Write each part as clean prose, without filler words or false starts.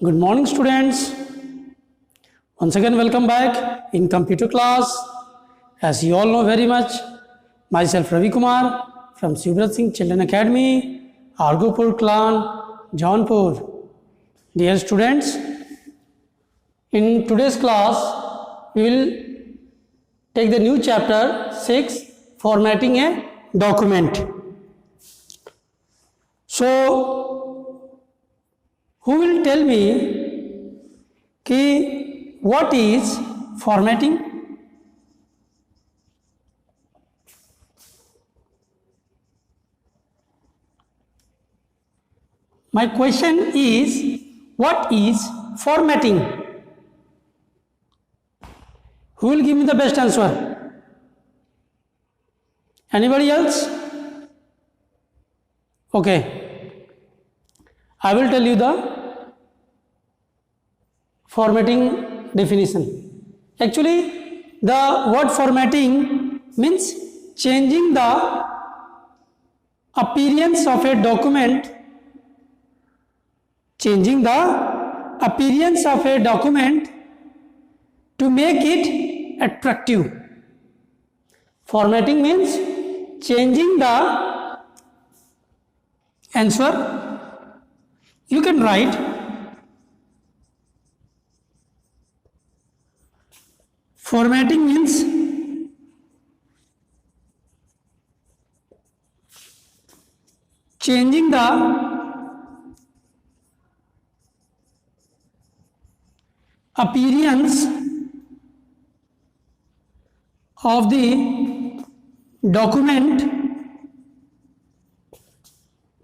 Good morning, students. Once again, welcome back in computer class. As you all know very much, myself Ravi Kumar from Shivrat Singh Children Academy, Argopur Clan, Jaunpur. Dear students, in today's class, we will take the new chapter 6, formatting a document. So, who will tell me what is formatting? My question is, what is formatting? Who will give me the best answer? Anybody else? Okay. I will tell you the formatting definition. Actually, the word formatting means changing the appearance of a document, to make it attractive. Formatting means changing the answer. You can write formatting means changing the appearance of the document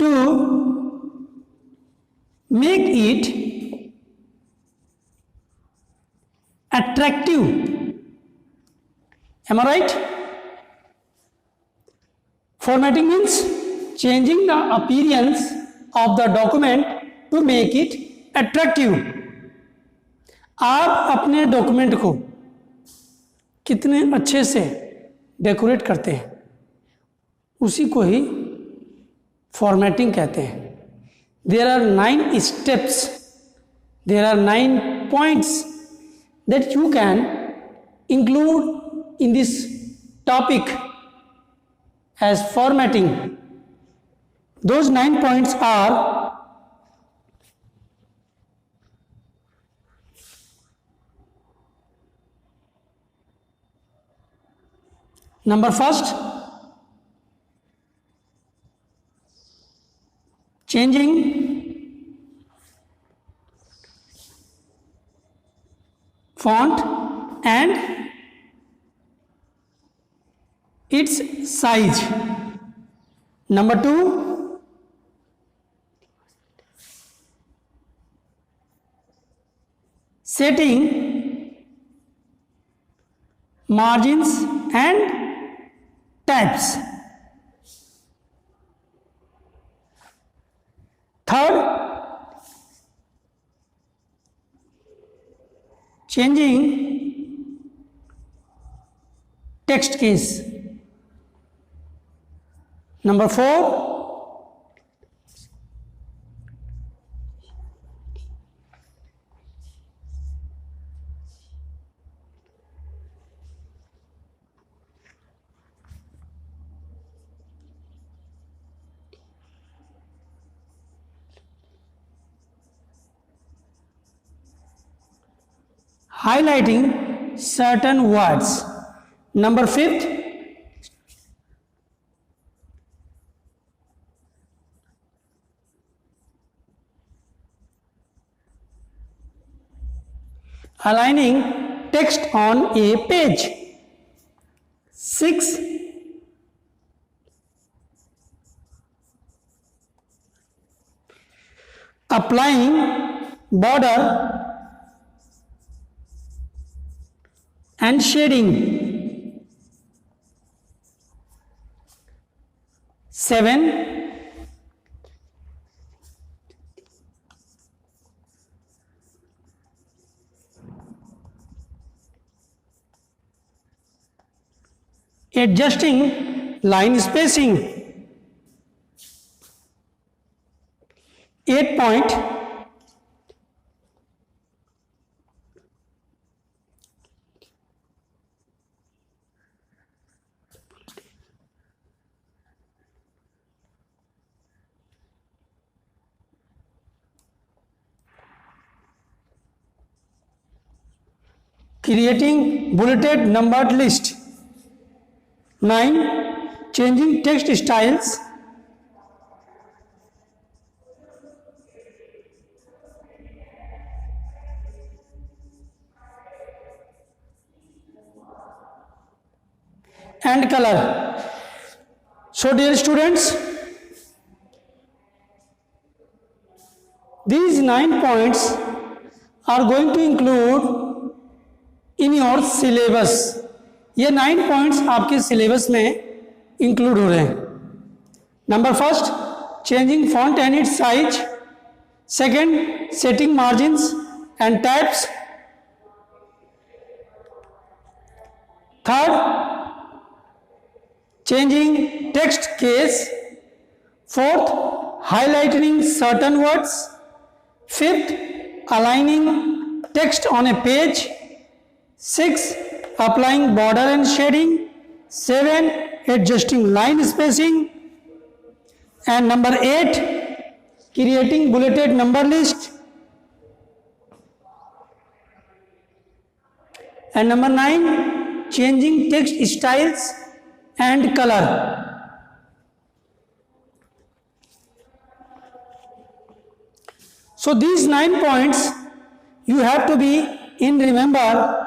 to make it attractive. Am I right? Formatting means changing the appearance of the document to make it attractive. आप अपने document को कितने अच्छे से decorate करते हैं, उसी को ही फॉर्मेटिंग कहते हैं. There are 9 steps, there are 9 points that you can include in this topic as formatting. Those 9 points are: number first, changing font and its size. Number 2, setting margins and tabs. Third, changing text keys. Number 4, highlighting certain words. Number 5, aligning text on a page. 6, applying border and shading. 7, adjusting line spacing. 8 point, creating bulleted numbered list. 9. Changing text styles. 10. And color. So dear students, these 9 points are going to include in your syllabus. ये 9 points आपके syllabus में include हो रहे हैं. Number first, changing font and its size. Second, setting margins and tabs. Third, changing text case. Fourth, highlighting certain words. Fifth, aligning text on a page. 6, applying border and shading. 7, adjusting line spacing. And number 8, creating bulleted number list. And number 9, changing text styles and color. So these 9 points you have to be in remember.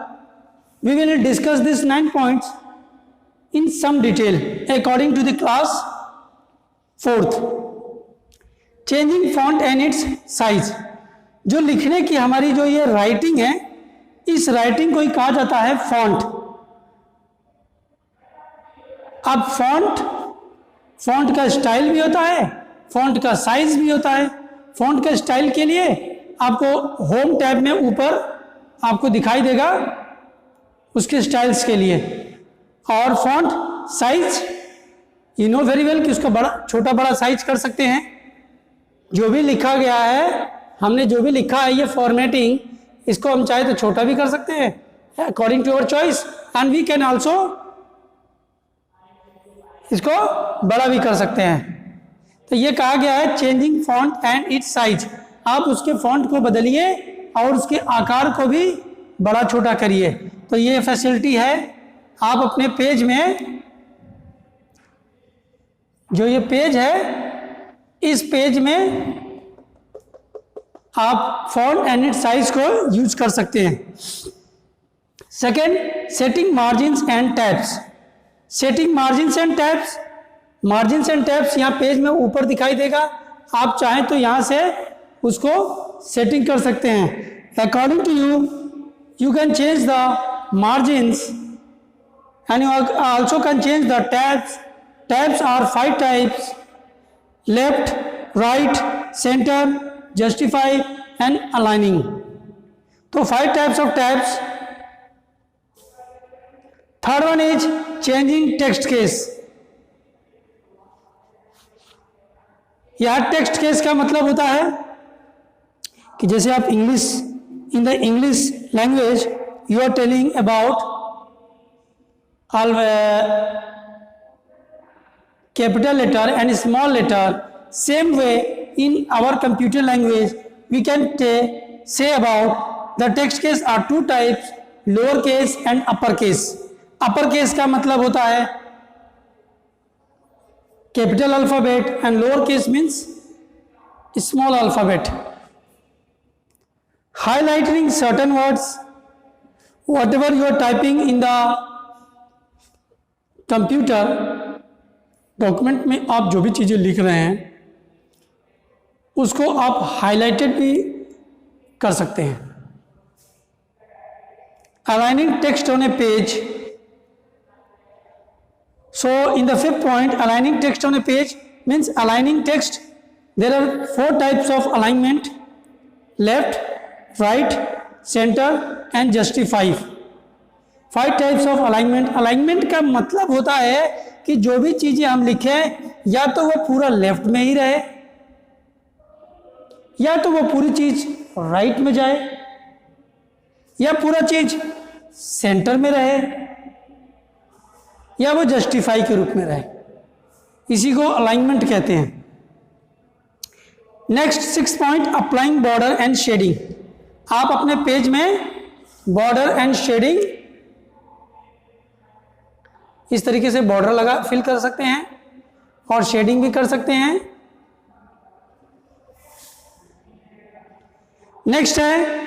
We will discuss these 9 points in some detail according to the class 4th. Changing font and its size. जो लिखने की हमारी जो ये writing है, इस writing को ही कहा जाता है फॉन्ट. अब फॉन्ट का स्टाइल भी होता है, फॉन्ट का साइज भी होता है. फॉन्ट के स्टाइल के लिए आपको होम टैब में ऊपर आपको दिखाई देगा उसके स्टाइल्स के लिए. और font size you know very well कि उसका बड़ा छोटा बड़ा साइज कर सकते हैं. जो भी लिखा गया है, हमने जो भी लिखा है ये फॉर्मेटिंग, इसको हम चाहे तो छोटा भी कर सकते हैं according to our choice, and we can also इसको बड़ा भी कर सकते हैं. तो ये कहा गया है changing font and its size. आप उसके फॉन्ट को बदलिए और उसके आकार को भी बड़ा छोटा करिए. तो ये फैसिलिटी है. आप अपने पेज में, जो ये पेज है, इस पेज में आप फॉन्ट एंड इट्स साइज को यूज कर सकते हैं. Second, setting margins and tabs. Setting margins and tabs. Margins and tabs यहाँ पेज में ऊपर दिखाई देगा. आप चाहें तो यहाँ से उसको सेटिंग कर सकते हैं. According to you can change the margins and you also can change the tabs. Tabs are 5 types: left, right, centre, justify and aligning. तो 5 types of tabs. Third one is changing text case. यह text case का मतलब होता है कि जैसे आप English, in the English language you are telling about capital letter and small letter. Same way in our computer language we can say about the text case are 2 types: lower case and upper case. upper case का मतलब होता है capital alphabet and lower case means small alphabet. Highlighting certain words, whatever you are typing in the computer document में, आप जो भी चीज़ें लिख रहे हैं उसको आप हाईलाइटेड भी कर सकते हैं. Aligning text on A page. So in the 5th point, aligning text on a page means aligning text. There are 4 types of alignment: left, right, center and justify. 5 types of alignment. alignment का मतलब होता है कि जो भी चीजें हम लिखें या तो वो पूरा लेफ्ट में ही रहे, या तो वो पूरी चीज राइट में जाए, या पूरा चीज सेंटर में रहे, या वो जस्टिफाई के रूप में रहे. इसी को अलाइनमेंट कहते हैं. Next 6th point, applying border and shading. आप अपने पेज में बॉर्डर एंड शेडिंग, इस तरीके से बॉर्डर लगा फिल कर सकते हैं और शेडिंग भी कर सकते हैं। नेक्स्ट है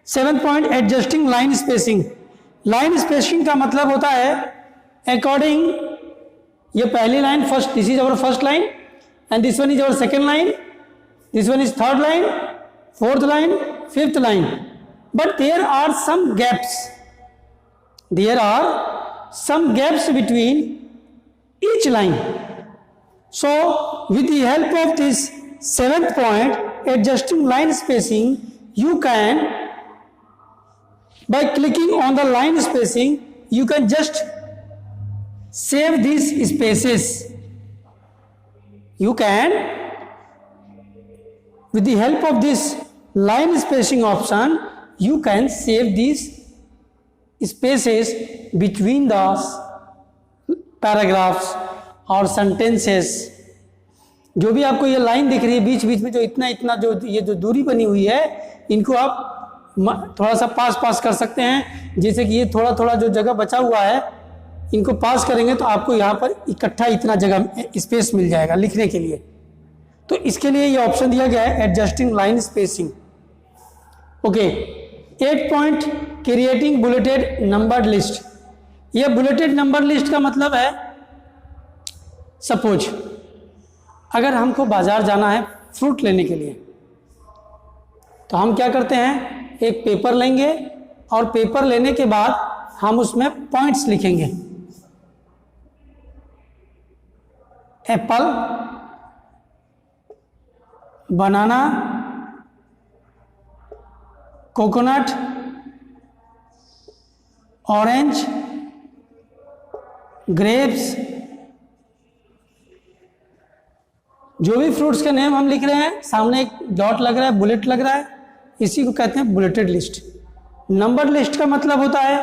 7th point, adjusting line spacing. Line spacing का मतलब होता है अकॉर्डिंग, ये पहली line first, this is our first line and this one is our second line, this one is third line, fourth line, fifth line, but there are some gaps, there are some gaps between each line. So with the help of this 7th point, adjusting line spacing, you can, by clicking on the line spacing, you can just save these spaces. You can, with the help of this line spacing option, you can save these spaces between the paragraphs और sentences। जो भी आपको ये line दिख रही है बीच बीच में, जो इतना इतना जो ये जो दूरी बनी हुई है, इनको आप थोड़ा सा पास कर सकते हैं। जैसे कि ये थोड़ा थोड़ा जो जगह बचा हुआ है, इनको पास करेंगे तो आपको यहाँ पर इकट्ठा इतना जगह स्पेस मिल जाएगा लिखने के लिए। तो इसके लिए ये ऑप्शन दिया गया है adjusting line spacing. Okay, 8th point, creating bulleted numbered list. यह बुलेटेड नंबर लिस्ट का मतलब है, सपोज अगर हमको बाजार जाना है फ्रूट लेने के लिए, तो हम क्या करते हैं, एक पेपर लेंगे और पेपर लेने के बाद हम उसमें पॉइंट्स लिखेंगे। एप्पल, बनाना, कोकोनट, ऑरेंज, ग्रेप्स, जो भी फ्रूट्स के नेम हम लिख रहे हैं, सामने एक डॉट लग रहा है, बुलेट लग रहा है, इसी को कहते हैं बुलेटेड लिस्ट। नंबर लिस्ट का मतलब होता है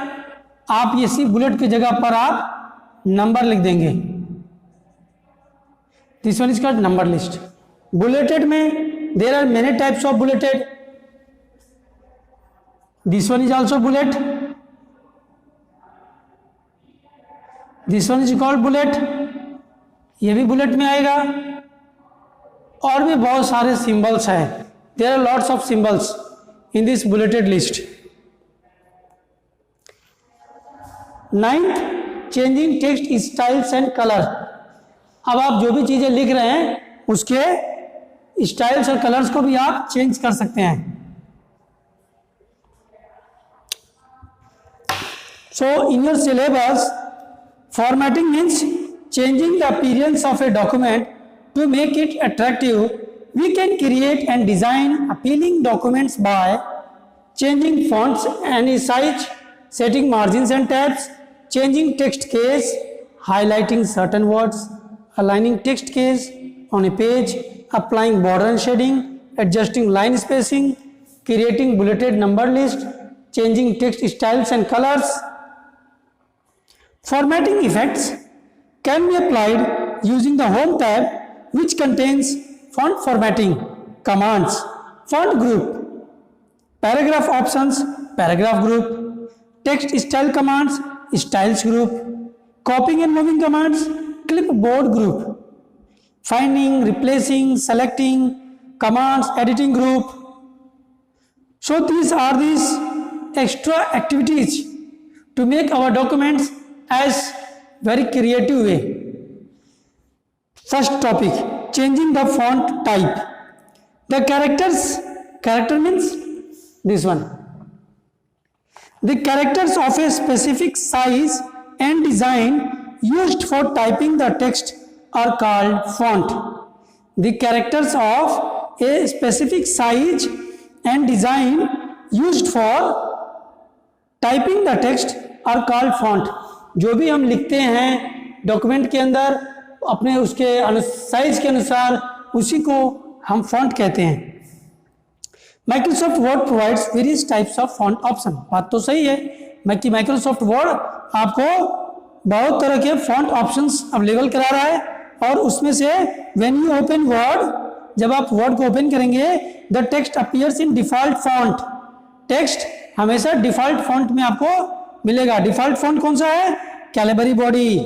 आप इसी बुलेट की जगह पर आप नंबर लिख देंगे। This one is called number list. Bulleted में there are many types of bulleted. This one is also bullet, this one is called bullet, ये भी बुलेट में आएगा। और भी बहुत सारे सिंबल्स हैं, there are lots of symbols in this bulleted list. 9th, changing text styles and colour. अब आप जो भी चीजें लिख रहे हैं उसके स्टाइल्स और कलर्स को भी आप चेंज कर सकते हैं। So in your syllabus, formatting means changing the appearance of a document to make it attractive. We can create and design appealing documents by changing fonts and size, setting margins and tabs, changing text case, highlighting certain words, aligning text case on a page, applying border and shading, adjusting line spacing, creating bulleted number list, changing text styles and colors. Formatting effects can be applied using the Home tab, which contains font formatting commands, font group, paragraph options, paragraph group, text style commands, styles group, copying and moving commands, clipboard group, finding, replacing, selecting commands, editing group. So these are these extra activities to make our documents as very creative way. First topic, changing the font type. The character means this one. The characters of a specific size and design used for typing the text are called font. The characters of a specific size and design used for typing the text are called font. जो भी हम लिखते हैं document के अंदर अपने उसके size के अनुसार, उसी को हम फॉन्ट कहते हैं। Microsoft word provides various types of font option. बात तो सही है कि माइक्रोसॉफ्ट वर्ड आपको बहुत तरह के फॉन्ट ऑप्शंस अवेलेबल करा रहा है, और उसमें से व्हेन यू ओपन वर्ड, जब आप वर्ड को ओपन करेंगे, the text appears in default font. Text हमेशा डिफॉल्ट फॉन्ट में आपको मिलेगा। डिफॉल्ट फॉन्ट कौन सा है? Calibri body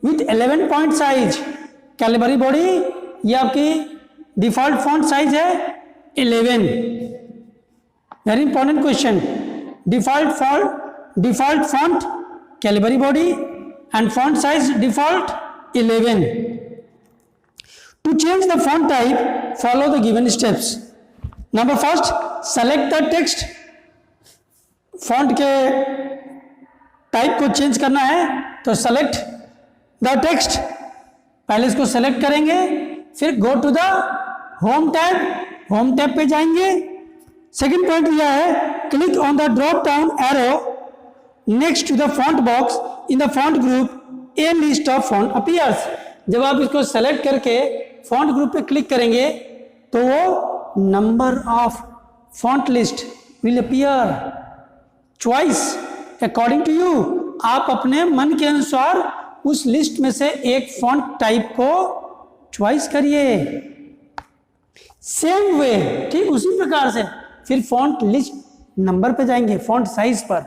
with 11 point size. Calibri body ये आपकी डिफॉल्ट फॉन्ट साइज है 11। Very important question. Default font Calibri body and font size default 11। To change the font type, follow the given steps. Number first, select the text. Font के type को change करना है तो select the text, पहले इसको select करेंगे, फिर go to the home tab, home tab पे जाएंगे। सेकंड पॉइंट दिया है click on the drop down arrow next to the font box in the font group a list of font appears. जब आप इसको सेलेक्ट करके फॉन्ट ग्रुप पे click करेंगे तो वो number of font list will appear. Choice according to you, आप अपने मन के अनुसार उस लिस्ट में से एक फॉन्ट टाइप को चॉइस करिए। सेम वे, ठीक उसी प्रकार से फिर फॉन्ट लिस्ट नंबर पे जाएंगे, फॉन्ट साइज पर,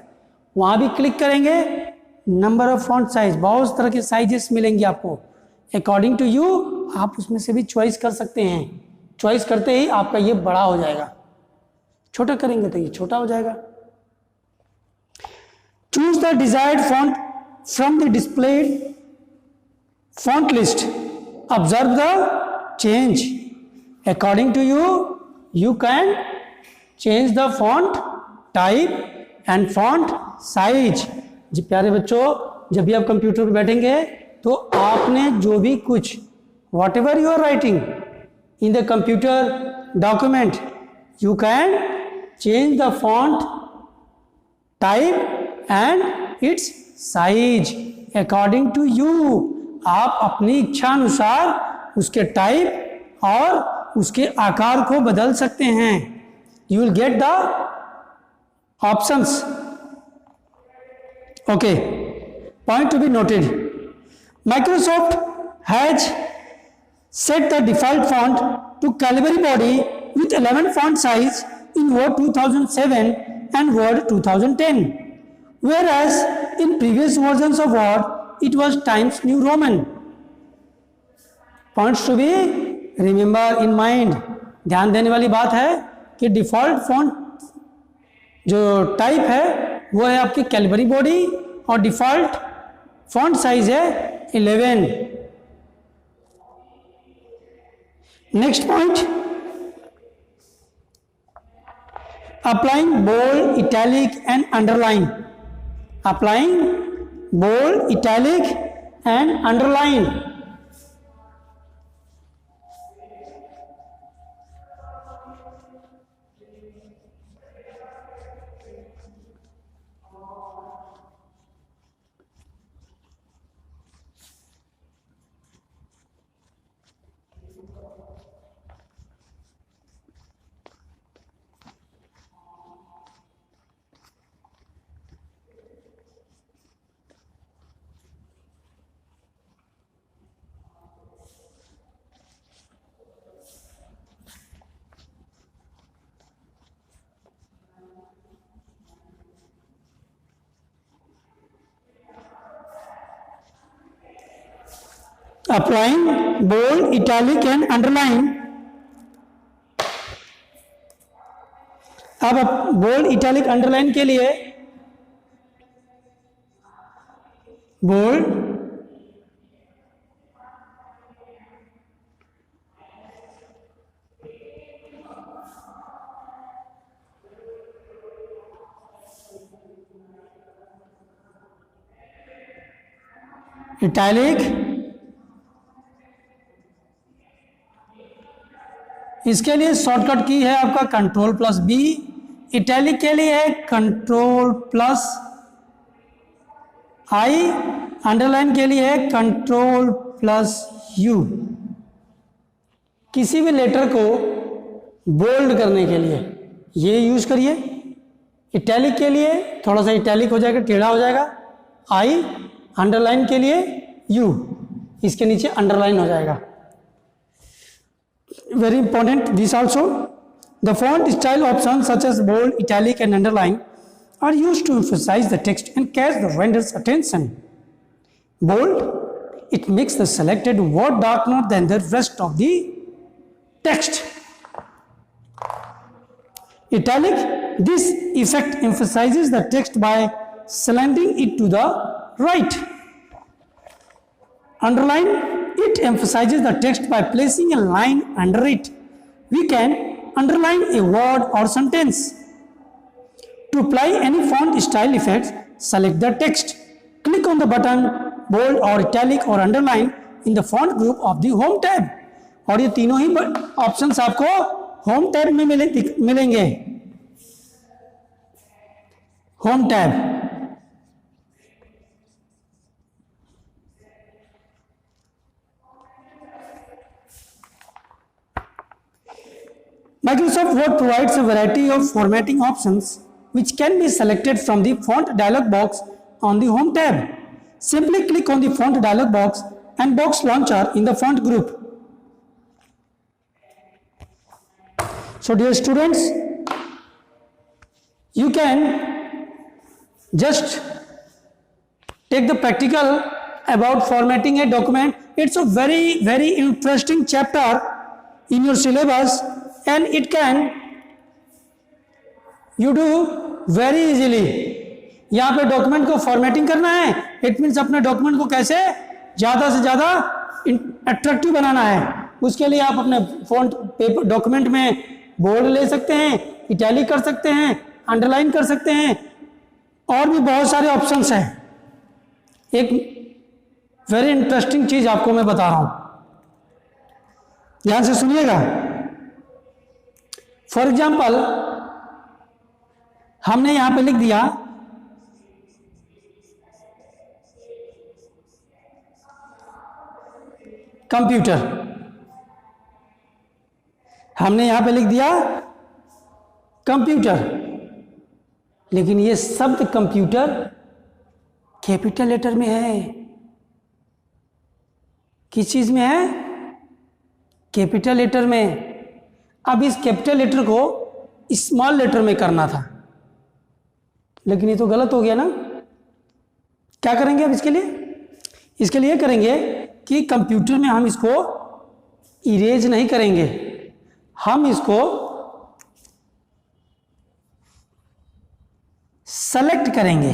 वहां भी क्लिक करेंगे, नंबर ऑफ फॉन्ट साइज, बहुत तरह के साइजेस मिलेंगे आपको। अकॉर्डिंग टू यू आप उसमें से भी चॉइस कर सकते हैं। चॉइस करते ही आपका ये बड़ा हो जाएगा, छोटा करेंगे तो ये छोटा हो जाएगा। Choose the desired font from the displayed font list, observe the change according to you, you can change the font type and font size. जी प्यारे बच्चों, जब भी आप कंप्यूटर पर बैठेंगे तो आपने जो भी कुछ whatever you are writing in the computer document, you can change the font type and its size according to you. आप अपनी इच्छा अनुसार उसके टाइप और उसके आकार को बदल सकते हैं। You will get the options. Okay, point to be noted, Microsoft has set the default font to Calibri body with 11 font size in Word 2007 and Word 2010, whereas in previous versions of Word it was Times New Roman. Points to be remember in mind. ध्यान देने वाली बात है कि default font जो type है वो है आपकी कैलिबरी बॉडी और डिफॉल्ट फॉन्ट साइज है 11। Next point, applying bold, italic and underline. Applying bold, italic and underline. Applying bold, italic and underline। अब बोल्ड, इटैलिक, अंडरलाइन के लिए बोल्ड, इटैलिक, इसके लिए शॉर्टकट की है आपका Ctrl+B। इटैलिक के लिए है Ctrl+I। अंडरलाइन के लिए है Ctrl+U। किसी भी लेटर को बोल्ड करने के लिए ये यूज करिए। इटैलिक के लिए थोड़ा सा इटैलिक हो जाएगा, टेढ़ा हो जाएगा I। अंडरलाइन के लिए U, इसके नीचे अंडरलाइन हो जाएगा। Very important, this also, the font style options such as bold, italic and underline are used to emphasize the text and catch the reader's attention. Bold, it makes the selected word darker than the rest of the text. Italic, this effect emphasizes the text by slanting it to the right. Underline, it emphasizes the text by placing a line under it. We can underline a word or sentence. To apply any font style effects, select the text. Click on the button bold or italic or underline in the font group of the home tab. और ये तीनों ही options आपको home tab में मिलेंगे. Home tab. Microsoft Word provides a variety of formatting options which can be selected from the font dialog box on the home tab. Simply click on the font dialog box and box launcher in the font group. So dear students, you can just take the practical about formatting a document. It's a very interesting chapter in your syllabus and it can you do very easily. यहाँ पे document को formatting करना है. It means अपने document को कैसे ज़्यादा से ज़्यादा अट्रैक्टिव बनाना है. उसके लिए आप अपने फॉन्ट पेपर डॉक्यूमेंट में बोल्ड ले सकते हैं, इटैलिक कर सकते हैं, अंडरलाइन कर सकते हैं, और भी बहुत सारे ऑप्शंस हैं. एक वेरी इंटरेस्टिंग चीज़ आपको मैं बता रहा हूँ, ध्यान से सुनिएगा. फॉर एग्जाम्पल हमने यहां पे लिख दिया कंप्यूटर. हमने यहां पे लिख दिया कंप्यूटर, लेकिन ये शब्द कंप्यूटर कैपिटल लेटर में है. किस चीज में है? कैपिटल लेटर में. अब इस कैपिटल लेटर को स्मॉल लेटर में करना था, लेकिन ये तो गलत हो गया ना. क्या करेंगे अब इसके लिए? इसके लिए करेंगे कि कंप्यूटर में हम इसको इरेज नहीं करेंगे, हम इसको सेलेक्ट करेंगे.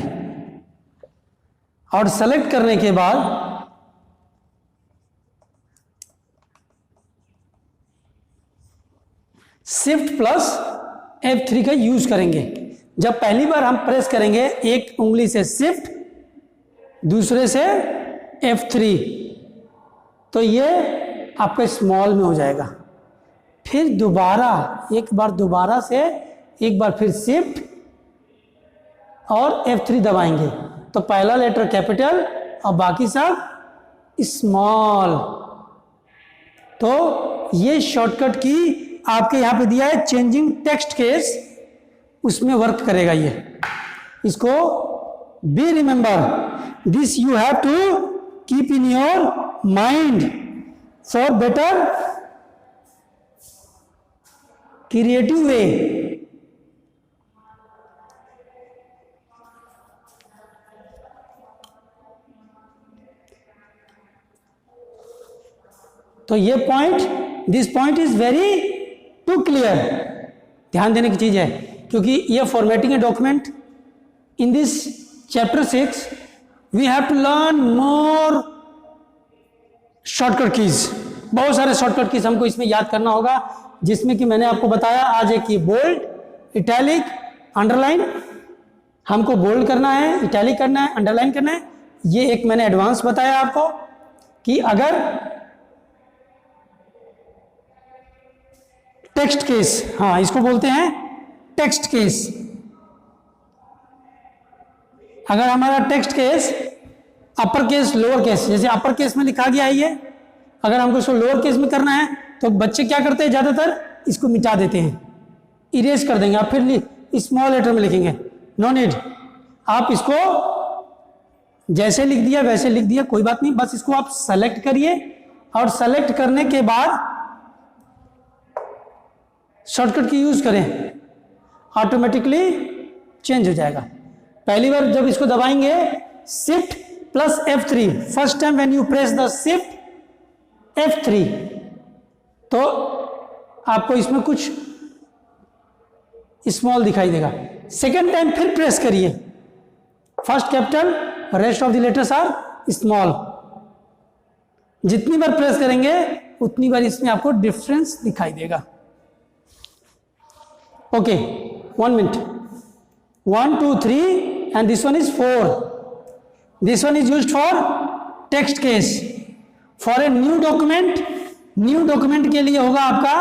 और सेलेक्ट करने के बाद शिफ्ट प्लस F3 का यूज करेंगे. जब पहली बार हम प्रेस करेंगे एक उंगली से शिफ्ट, दूसरे से F3, तो ये आपका स्मॉल में हो जाएगा. फिर दोबारा एक बार दोबारा से एक बार फिर शिफ्ट और F3 दबाएंगे, तो पहला लेटर कैपिटल और बाकी सब स्मॉल. तो ये शॉर्टकट की आपके यहां पे दिया है चेंजिंग टेक्स्ट केस, उसमें वर्क करेगा ये. इसको be remember this, you have to keep in your mind for better creative way. तो ये point, this point is very too clear. ध्यान देने की चीज है, क्योंकि ये formatting a document in this chapter 6 we have to learn more shortcut keys. बहुत सारे शॉर्टकट कीज हमको इसमें याद करना होगा, जिसमें कि मैंने आपको बताया आज एक कि बोल्ड, इटैलिक, अंडरलाइन. हमको बोल्ड करना है, इटैलिक करना है, अंडरलाइन करना है. ये एक मैंने एडवांस बताया आपको कि अगर टेक्स्ट केस, हाँ इसको बोलते हैं टेक्स्ट केस. अगर हमारा text case upper case lower case, जैसे अपर केस में लिखा गया है ये, अगर हमको इसको लोअर केस में करना है तो बच्चे क्या करते हैं, ज़्यादातर इसको मिटा देते हैं, इरेज कर देंगे. आप फिर स्मॉल लेटर में लिखेंगे, नो नीड. आप इसको जैसे लिख दिया वैसे लिख दिया, कोई बात नहीं. बस इसको आप सेलेक्ट करिए और सेलेक्ट करने के बाद शॉर्टकट की यूज करें, ऑटोमेटिकली चेंज हो जाएगा. पहली बार जब इसको दबाएंगे shift plus F3, first time when you press the shift F3 तो आपको इसमें कुछ स्मॉल दिखाई देगा। सेकेंड टाइम फिर प्रेस करिए, first capital, rest of the letters are small. जितनी बार प्रेस करेंगे उतनी बार इसमें आपको डिफरेंस दिखाई देगा। Okay, 1 minute, 1 2 3 and this one is 4. This one is used for text case. For a new document, new document के लिए होगा आपका,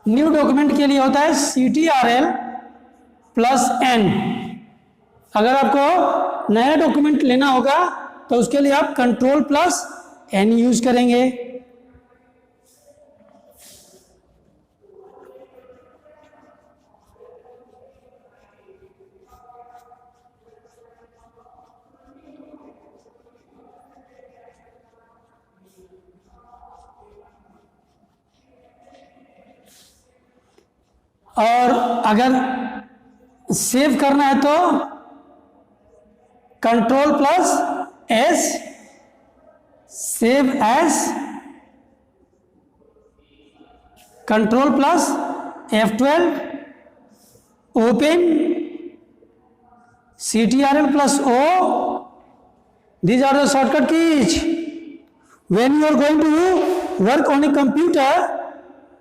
न्यू डॉक्यूमेंट के लिए होता है CTRL प्लस N। अगर आपको नया डॉक्यूमेंट लेना होगा तो उसके लिए आप कंट्रोल प्लस N यूज करेंगे। और अगर सेव करना है तो control plus S, save as, control plus F12, open, CTRL plus O. These are the shortcut keys. When you are going to work on a computer,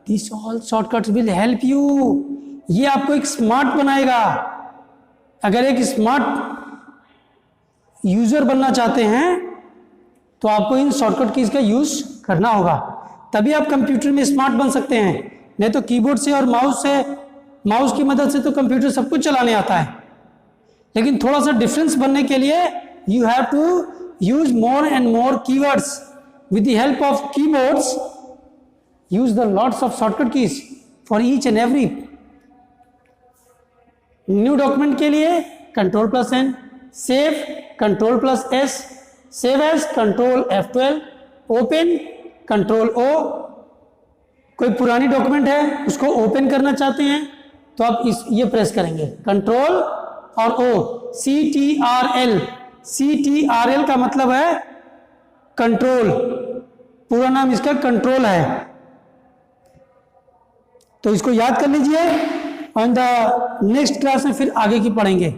these all shortcuts will help you. ये आपको एक smart बनाएगा। अगर एक smart user बनना चाहते हैं तो आपको इन शॉर्टकट कीज का यूज करना होगा, तभी आप कंप्यूटर में स्मार्ट बन सकते हैं। नहीं तो कीबोर्ड से और माउस की मदद से तो कंप्यूटर सब कुछ चलाने आता है, लेकिन थोड़ा सा डिफरेंस बनने के लिए you have to use more and more keywords with the help of keyboards. use the lots of shortcut keys for each and every. New document के लिए control plus N, save control plus S, save as control F12, open control O। कोई पुरानी document है उसको open करना चाहते हैं तो आप ये प्रेस करेंगे कंट्रोल और O। CTRL, CTRL का मतलब है कंट्रोल, पूरा नाम इसका कंट्रोल है, तो इसको याद कर लीजिए। ऑन द नेक्स्ट क्लास में फिर आगे की पढ़ेंगे।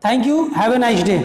Thank you, have a nice day.